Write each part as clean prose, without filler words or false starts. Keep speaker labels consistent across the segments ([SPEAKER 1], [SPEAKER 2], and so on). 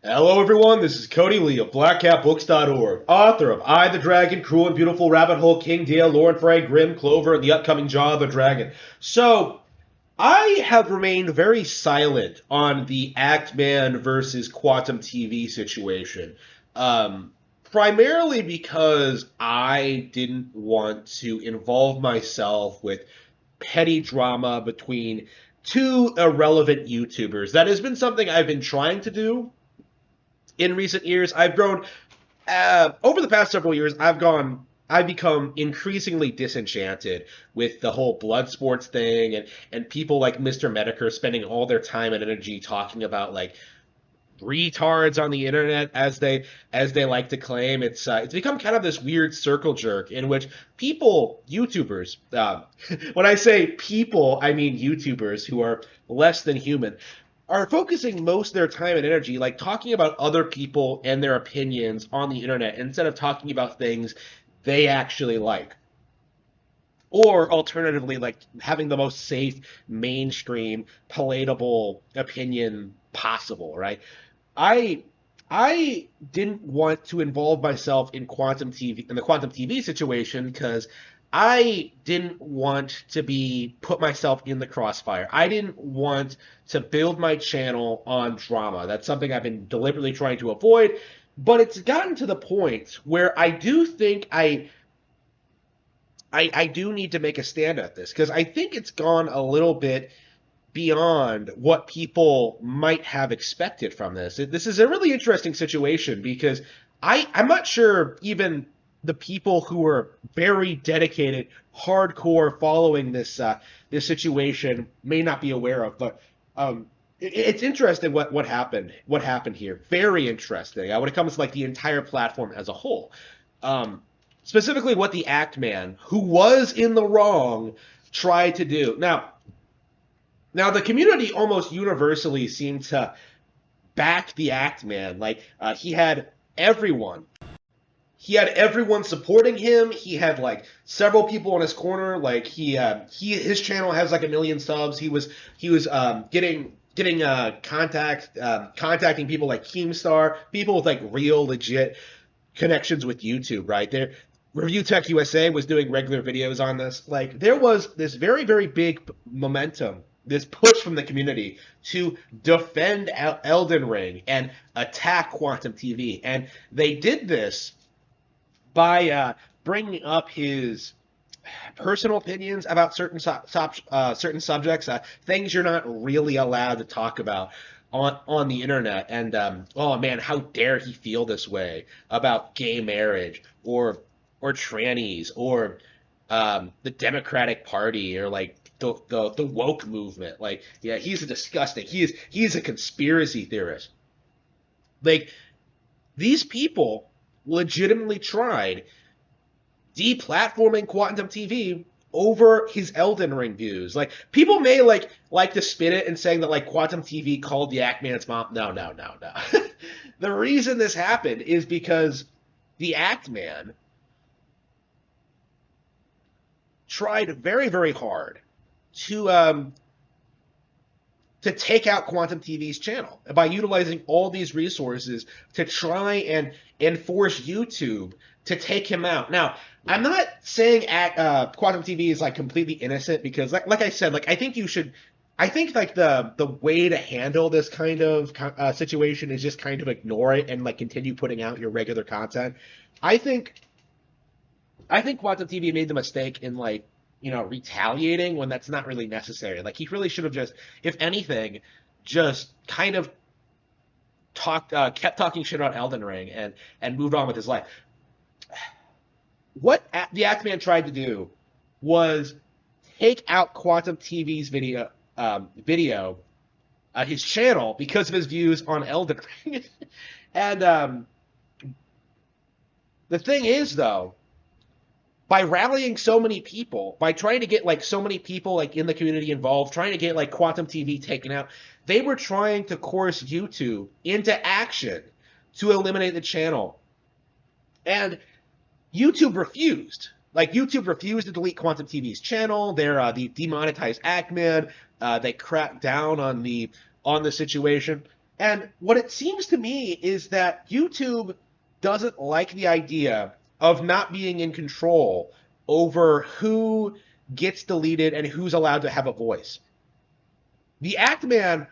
[SPEAKER 1] Hello, everyone. This is Cody Lee of BlackCatBooks.org, author of I, the Dragon, Cruel and Beautiful Rabbit Hole, King Dale, Lauren Frey, Grim, Clover, and the upcoming Jaw of the Dragon. So, I have remained very silent on the TheActMan versus Quantum TV situation, um, primarily because I didn't want to involve myself with petty drama between two irrelevant YouTubers. That has been something I've been trying to do in recent years. I've grown over the past several years. I've become increasingly disenchanted with the whole blood sports thing and people like Mr. Medicare spending all their time and energy talking about like retards on the internet as they like to claim. It's become kind of this weird circle jerk in which people, YouTubers, when I say people, I mean YouTubers who are less than human, are focusing most of their time and energy like talking about other people and their opinions on the internet instead of talking about things they actually like. Or alternatively, like having the most safe, mainstream, palatable opinion possible, right? I I didn't want to involve myself in the quantum TV situation because I didn't want to be put myself in the crossfire. I didn't want to build my channel on drama. That's something I've been deliberately trying to avoid, but it's gotten to the point where I do think I do need to make a stand at this because I think it's gone a little bit beyond what people might have expected from this. This is a really interesting situation because I'm not sure even the people who are very dedicated, hardcore following this situation may not be aware of. But it's interesting what happened here. Very interesting when it comes to like the entire platform as a whole. Um, Specifically, what the TheActMan, who was in the wrong, tried to do. Now, the community almost universally seemed to back the TheActMan. Like everyone, he had everyone supporting him. He had like several people in his corner. Like his channel has like 1 million subs. He was contacting people like Keemstar, people with like real legit connections with YouTube. Right there, Review Tech USA was doing regular videos on this. Like there was this very, very big momentum, this push from the community to defend Elden Ring and attack Quantum TV, and they did this by bringing up his personal opinions about certain subjects, things you're not really allowed to talk about on the internet. And oh man, how dare he feel this way about gay marriage or trannies or the Democratic Party or like the woke movement. Like, yeah, he's a disgusting. He is a conspiracy theorist. Like these people legitimately tried deplatforming Quantum TV over his Elden Ring views. Like people may like to spin it and saying that like Quantum TV called the TheActMan's mom. No, no, no, no. The reason this happened is because the TheActMan tried very, very hard to to take out Quantum TV's channel by utilizing all these resources to try and force YouTube to take him out. Now, I'm not saying Quantum TV is like completely innocent because, like I said, like I think you should. I think like the way to handle this kind of situation is just kind of ignore it and like continue putting out your regular content. I think I think Quantum TV made the mistake in like retaliating when that's not really necessary. Like he really should have just, if anything, just kind of kept talking shit about Elden Ring and moved on with his life. What the TheActMan tried to do was take out Quantum TV's his channel because of his views on Elden Ring. And the thing is, though, by rallying so many people, by trying to get like so many people like in the community involved, trying to get like Quantum TV taken out, they were trying to coerce YouTube into action to eliminate the channel. And YouTube refused. Like YouTube refused to delete Quantum TV's channel. They're the demonetized TheActMan. They cracked down on the situation. And what it seems to me is that YouTube doesn't like the idea of not being in control over who gets deleted and who's allowed to have a voice. The Act Man,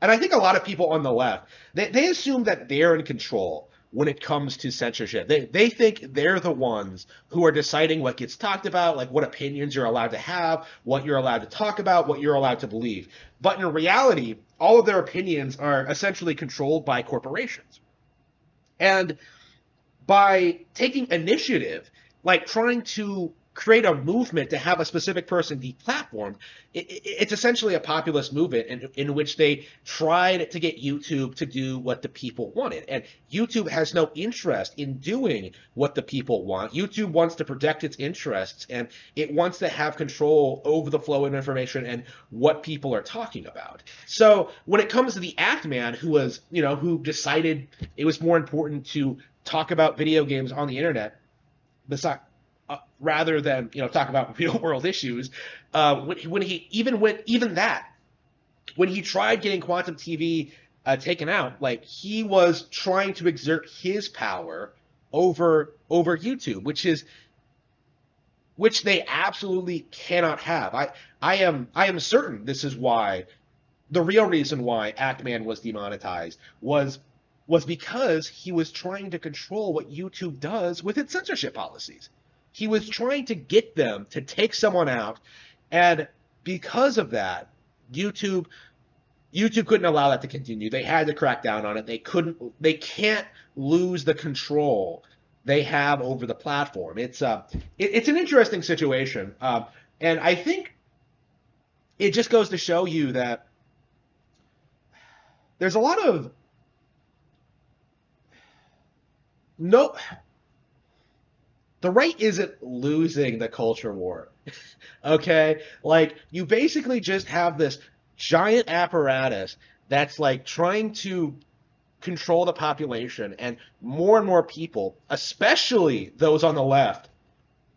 [SPEAKER 1] and I think a lot of people on the left, they assume that they're in control when it comes to censorship. They think they're the ones who are deciding what gets talked about, like what opinions you're allowed to have, what you're allowed to talk about, what you're allowed to believe. But in reality, all of their opinions are essentially controlled by corporations. And by taking initiative, like trying to create a movement to have a specific person deplatformed, it's essentially a populist movement in which they tried to get YouTube to do what the people wanted. And YouTube has no interest in doing what the people want. YouTube wants to protect its interests, and it wants to have control over the flow of information and what people are talking about. So when it comes to the Act Man, who decided it was more important to talk about video games on the internet, besides, rather than talk about real world issues. When he when he tried getting Quantum TV taken out, like he was trying to exert his power over YouTube, which they absolutely cannot have. I am certain this is why the real reason why Actman was demonetized was because he was trying to control what YouTube does with its censorship policies. He was trying to get them to take someone out, and because of that, YouTube couldn't allow that to continue. They had to crack down on it. They can't lose the control they have over the platform. It's an interesting situation, and I think it just goes to show you that there's a lot of no. The right isn't losing the culture war. Okay? Like, you basically just have this giant apparatus that's like trying to control the population, and more people, especially those on the left,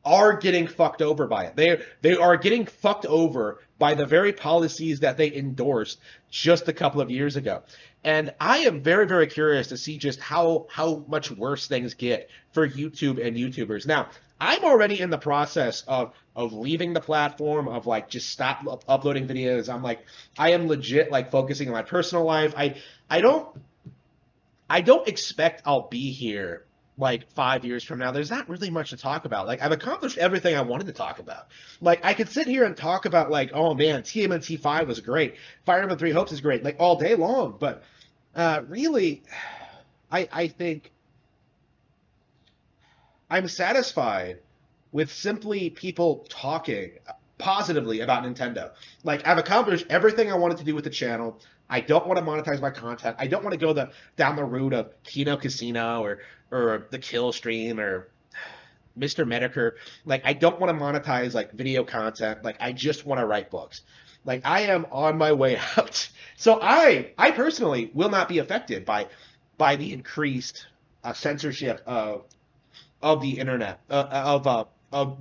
[SPEAKER 1] are getting fucked over by it. They are getting fucked over by the very policies that they endorsed just a couple of years ago. And I am very, very curious to see just how much worse things get for YouTube and YouTubers. Now, I'm already in the process of leaving the platform, of like just stop uploading videos. I am legit like focusing on my personal life. I don't expect I'll be here like 5 years from now. There's not really much to talk about. Like, I've accomplished everything I wanted to talk about. Like, I could sit here and talk about like, oh man, TMNT 5 was great, Fire Emblem 3 Hopes is great, like all day long. But really, I think I'm satisfied with simply people talking positively about Nintendo. Like, I've accomplished everything I wanted to do with the channel. I don't want to monetize my content. I don't want to go down the route of Kino Casino or the Kill Stream or Mr. Medicare. Like, I don't want to monetize like video content. Like, I just want to write books. Like, I am on my way out. So I personally will not be affected by the increased censorship of the internet, of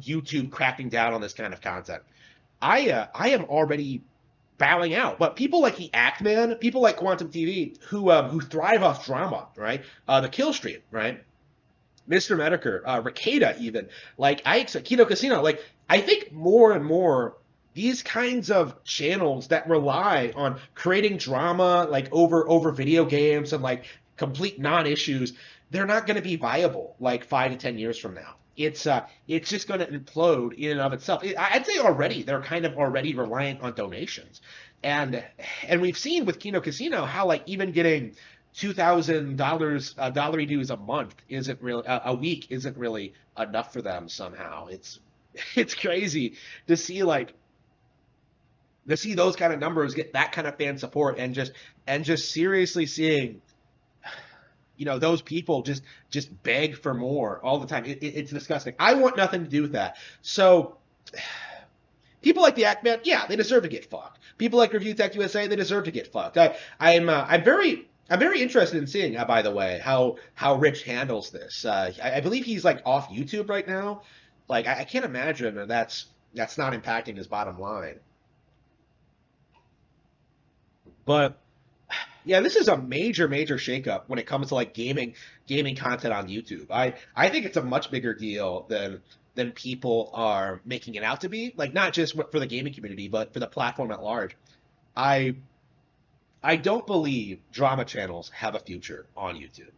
[SPEAKER 1] YouTube cracking down on this kind of content. I am already bowing out. But people like the Act Man, people like Quantum TV, who thrive off drama, right? The Kill Stream, right? Mr. Medicare, Ricada, even, like I accept Kino Casino. Like, I think more and more these kinds of channels that rely on creating drama, like over video games and like complete non-issues, they're not going to be viable like 5 to 10 years from now. It's just going to implode in and of itself. I'd say already they're kind of already reliant on donations, and we've seen with Kino Casino how like even getting $2,000 dollar dues a month isn't really a week isn't really enough for them somehow. It's crazy to see those kind of numbers get that kind of fan support, and just seriously seeing those people just beg for more all the time. It's disgusting. I want nothing to do with that. So people like the Actman, yeah, they deserve to get fucked. People like Review Tech USA, they deserve to get fucked. I'm very interested in seeing, by the way, how Rich handles this. I believe he's like off YouTube right now. Like, I can't imagine that's not impacting his bottom line. But Yeah, this is a major, major shakeup when it comes to like gaming content on YouTube. I think it's a much bigger deal than people are making it out to be. Like not just for the gaming community, but for the platform at large. I I don't believe drama channels have a future on YouTube.